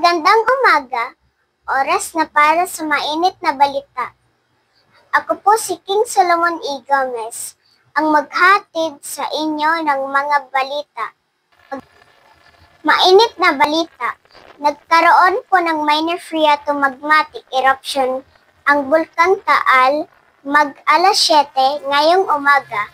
Magandang umaga, oras na para sa mainit na balita. Ako po si King Solomon E. Gomez, ang maghatid sa inyo ng mga balita. Mainit na balita, nagkaroon po ng minor phreatomagmatic eruption ang Bulkang Taal mag-alas 7 ngayong umaga.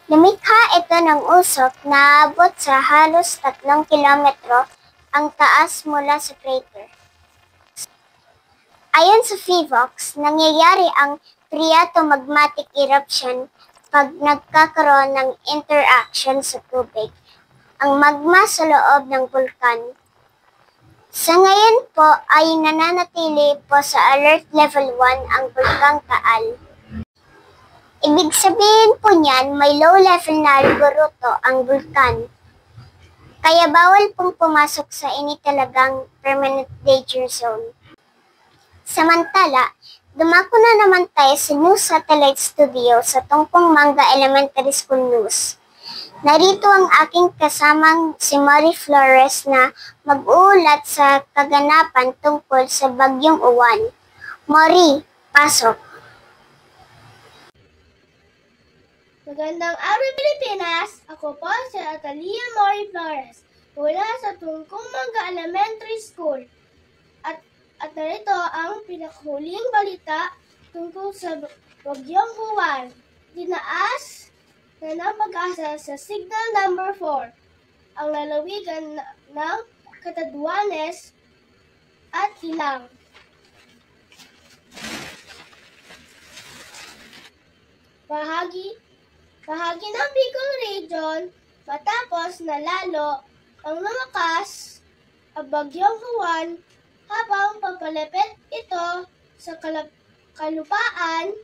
Lumikha ito ng usok na aabot sa halos 3 kilometro ang taas mula sa crater. Ayon sa PHIVOX, nangyayari ang phreatomagmatic eruption pag nagkakaroon ng interaction sa tubig, ang magma sa loob ng bulkan. Sa ngayon po ay nananatili po sa Alert Level 1 ang Bulkang Taal. Ibig sabihin po niyan may low level na algoritmo ang bulkan. Kaya bawal pong pumasok sa initalagang permanent danger zone. Samantala, dumako na naman tayo sa News Satellite Studio sa Tungpong Manga Elementary School News. Narito ang aking kasamang si Mari Flores na mag-uulat sa kaganapan tungkol sa Bagyong Uwan. Mari, pasok! Magandang araw Pilipinas! Ako po si Atalia Mori Flores mula sa Tungkong Manga Elementary School. At narito ang pinakahuling balita tungkol sa Bagyong Uwan. Dinaas na ng pag-asa sa Signal Number 4 ang lalawigan ng Catanduanes at Hilang. Bahagi ng Bicol Region matapos na lalo ang lumakas ang Bagyong Uwan habang papalapit ito sa kalupaan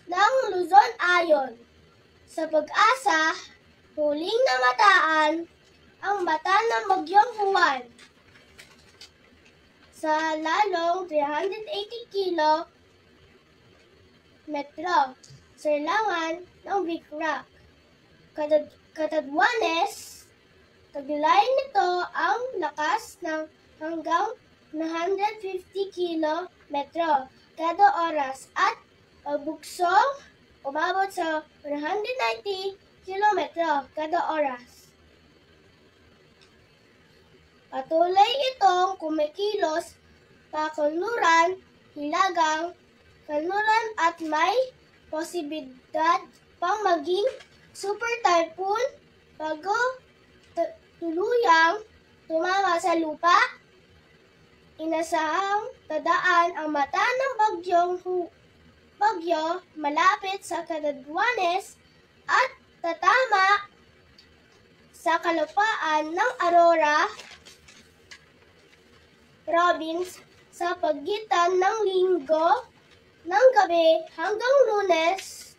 ng Luzon ayon sa pag-asa, huling namataan ang mata ng Bagyong Uwan sa lalong 380 kilometro sa silangan ng Big Rock. Catanduanes, taglay nito ang lakas ng hanggang 150 kilometro kada oras at pagbuksong umabot sa 190 kilometro kada oras. Patuloy itong kumikilos pakunluran, hilagang, kanluran at may posibilidad pang maging super typhoon bago tuluyang tumama sa lupa. Inasahang tadaan ang mata ng bagyo malapit sa Catanduanes at tatama sa kalupaan ng Aurora Province sa pagitan ng Linggo ng gabi hanggang Lunes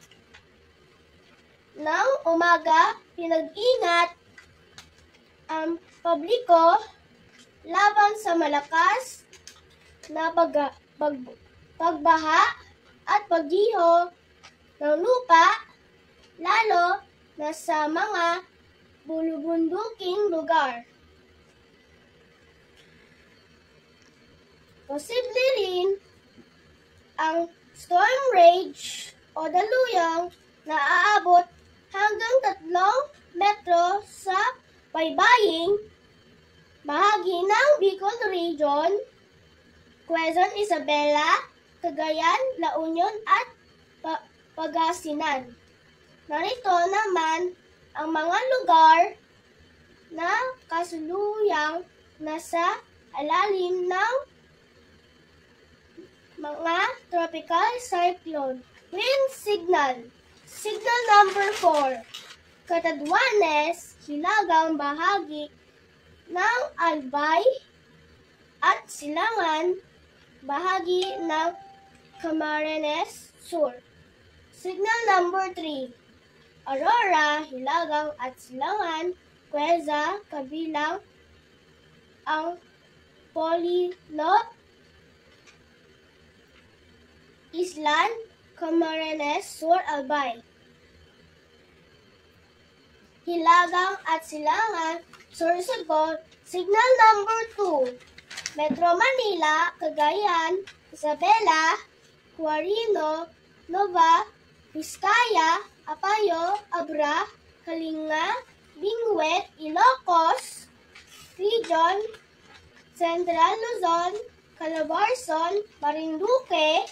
ng umaga. Pinag-ingat ang publiko laban sa malakas na pagbaha at paggiho ng lupa, lalo na sa mga bulubunduking lugar. Posible rin ang storm rage o daluyong na aabot hanggang 3 metro sa baybaying bahagi ng Bicol Region, Quezon, Isabela, Cagayan, La Union at Pangasinan. Narito naman ang mga lugar na kasuluyang nasa alalim ng mga tropical cyclone. Wind signal. Signal number 4. Catanduanes, hilagang bahagi ng Albay at silangan bahagi ng Camarines Sur. Signal number 3. Aurora, hilagang at silangan, Cueza, kabilang ang Polillo, Islan, Camarines Sur, Albay. Hilagang at silangan, Sorsogon, signal number 2. Metro Manila, Cagayan, Isabela, Quirino, Nova, Vizcaya, Apayao, Abra, Kalinga, Benguet, Ilocos Region, Central Luzon, Calabarzon, Marinduque,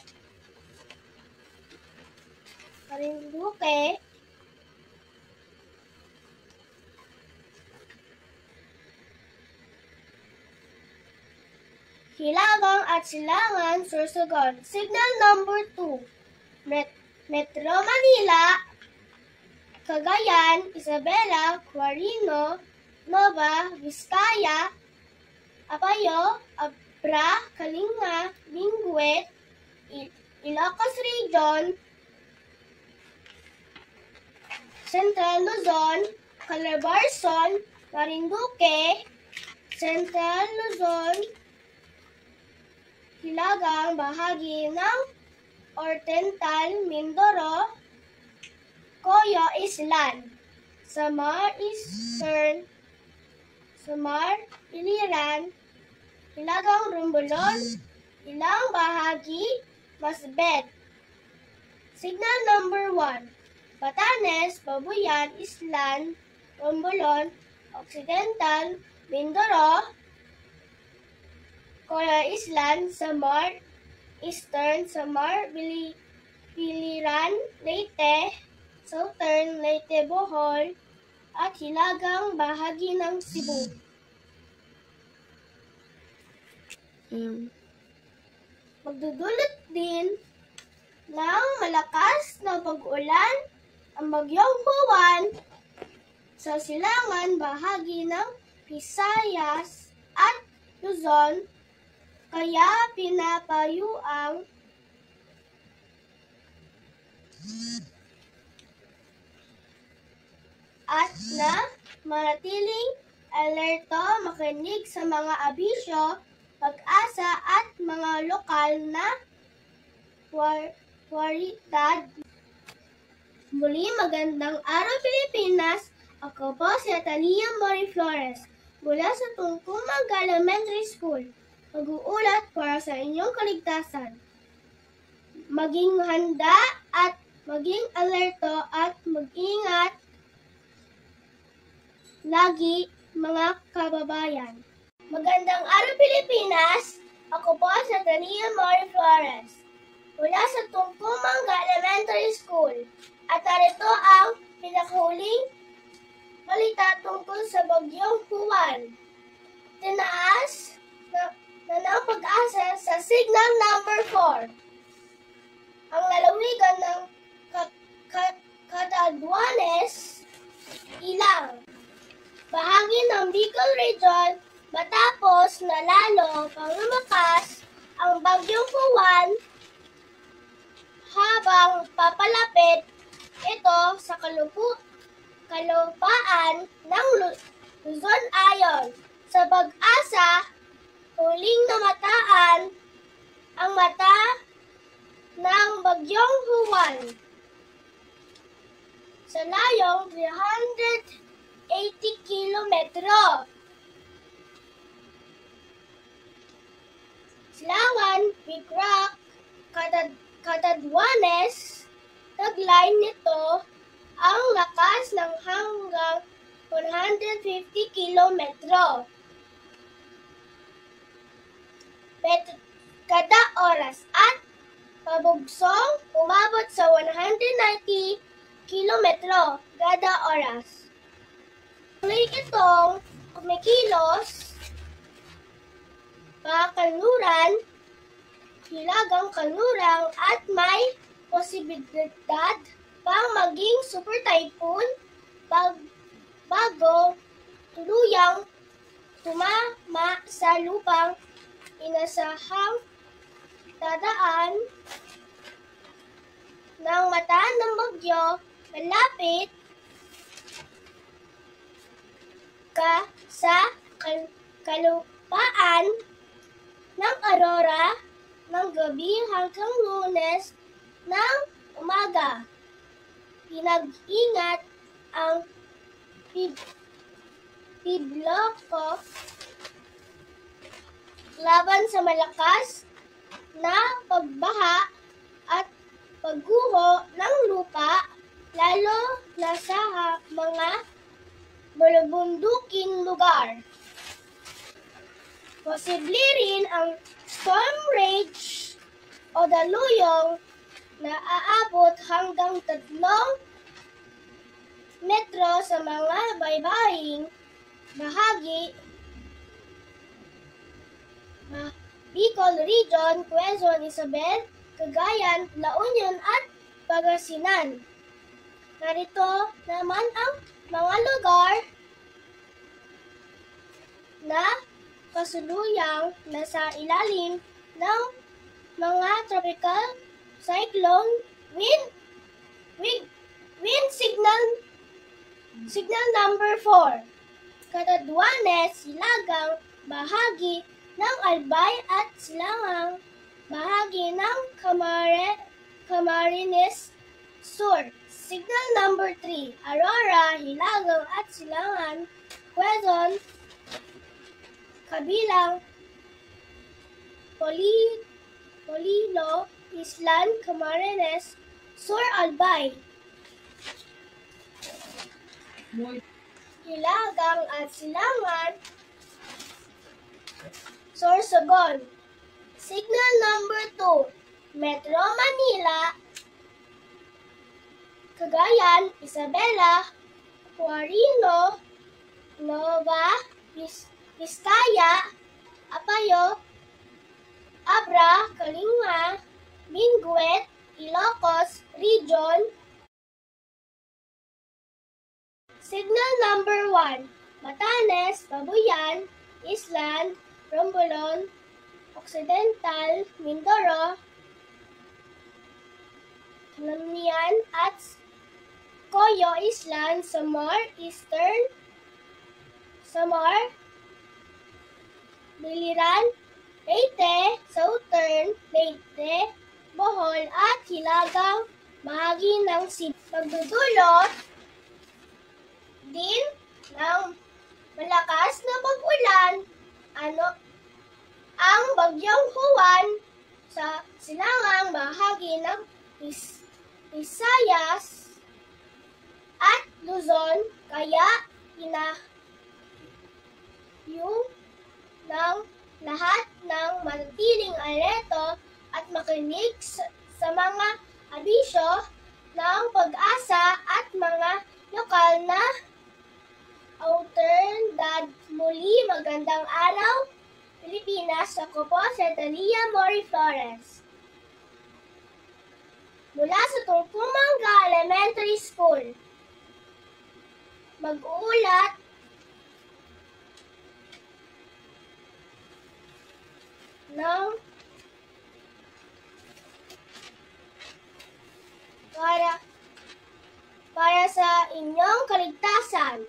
Hilagang at Silangan, Sorsogon. Signal number 2. Metro Manila, Cagayan, Isabela, Quirino, Nova, Vizcaya, Apayao, Abra, Kalinga, Benguet, Ilocos Region, Central Luzon, Calabarzon, Marinduque, Central Luzon, Hilagang bahagi ng Oriental Mindoro, Coyo Island, Samar Eastern, Samar Iliran, Hilagang Romblon, ilang bahagi, Masbate. Signal number 1. Batanes, Babuyan, Island, Romblon, Occidental, Mindoro, Coyo Island, Samar Eastern, Samar Biliran, Leyte, Southern Leyte, Bohol, at hilagang bahagi ng Cebu. Magdudulot din ng malakas na pag-ulan ang bagyong Juan sa silangan bahagi ng Visayas at Luzon, kaya pinapayuang at na manatiling alerto, makinig sa mga abisyo, pag-asa at mga lokal na waritad. Muli, magandang araw Pilipinas! Ako po si Atalia Mori Flores mula sa Tungkumang Elementary School. Mag-uulat para sa inyong kaligtasan. Maging handa at maging alerto at mag-ingat lagi mga kababayan. Magandang araw Pilipinas! Ako po si Atalia Mori Flores mula sa Tungkumang Elementary School. At narito ang pinakahuling balita tungkol sa bagyong Juan. Tinaas na ng pag-asa sa signal number 4. Ang lalawigan ng Catanduanes, ilang bahagi ng Bicol Region matapos na lalo pang lumakas ang bagyong Juan habang papalapit ito sa kalupaan ng Luzon ayon sa pag-asa. Huling namataan ang mata ng bagyong Juan sa layong 380 kilometro. Silangan, Big Rock, Catanduanes, tagline nito ang lakas ng hanggang 150 kilometro kada oras at pabugsong umabot sa 190 kilometro kada oras. Muli itong kumikilos pakanluran, hilagang kanlurang at may posibilidad pang maging super typhoon bago tuluyang tumama sa lupang inasahang dadaan ng mata ng bagyo malapit sa kalupaan ng Aurora ng gabi hanggang Lunes ng umaga. Pinag-ingat ang laban sa malakas na pagbaha at pagguho ng lupa, lalo na sa mga bulubunduking lugar. Posible rin ang storm rage o daluyong na aabot hanggang 3 metro sa mga baybaying bahagi Bicol Region, Quezon, Isabel, Cagayan, La Union at Pangasinan. Narito naman ang mga lugar na kasuluyang nasa ilalim ng mga tropical cyclone wind signal number 4. Catanduanes, Silagang, bahagi ng Albay at silangang bahagi ng Camarines Sur. Signal number 3, Aurora, Hilagang at Silangan, Quezon, kabilang Polilo, Islan, Camarines Sur, Albay, Hilagang at Silangan, Sorsogon. Signal number 2, Metro Manila, Cagayan, Isabela, Quirino, Nova Vizcaya, Apayao, Abra, Kalinga, Benguet, Ilocos Region. Signal number 1, Batanes, Babuyan, Island, Romblon, Occidental, Mindoro, Lamian at Coyo Island, Samar, Eastern, Samar, Biliran, Leyte, Southern, Leyte, Bohol at Hilagang bahagi ng Cebu. Magdudulot din ng malakas na pag-ulan ang bagyong Juan sa silangang bahagi ng Visayas at Luzon, kaya yung ng lahat ng manatiling alerto at makinig sa mga abisyo ng Pag-asa at mga lokal na autoridad. Muli, magandang araw, Pilipinas. Ako po si Atalia Mori Flores. Mula sa Tungkumanga Elementary School. Mag-uulat ng para sa inyong kaligtasan.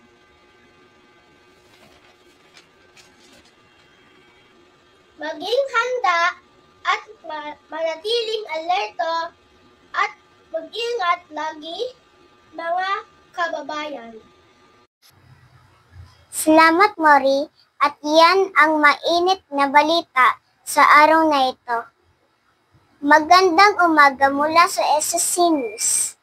Maging handa at manatiling alerto at mag-ingat lagi, mga kababayan. Salamat, Mori, at yan ang mainit na balita sa araw na ito. Magandang umaga mula sa SSC News.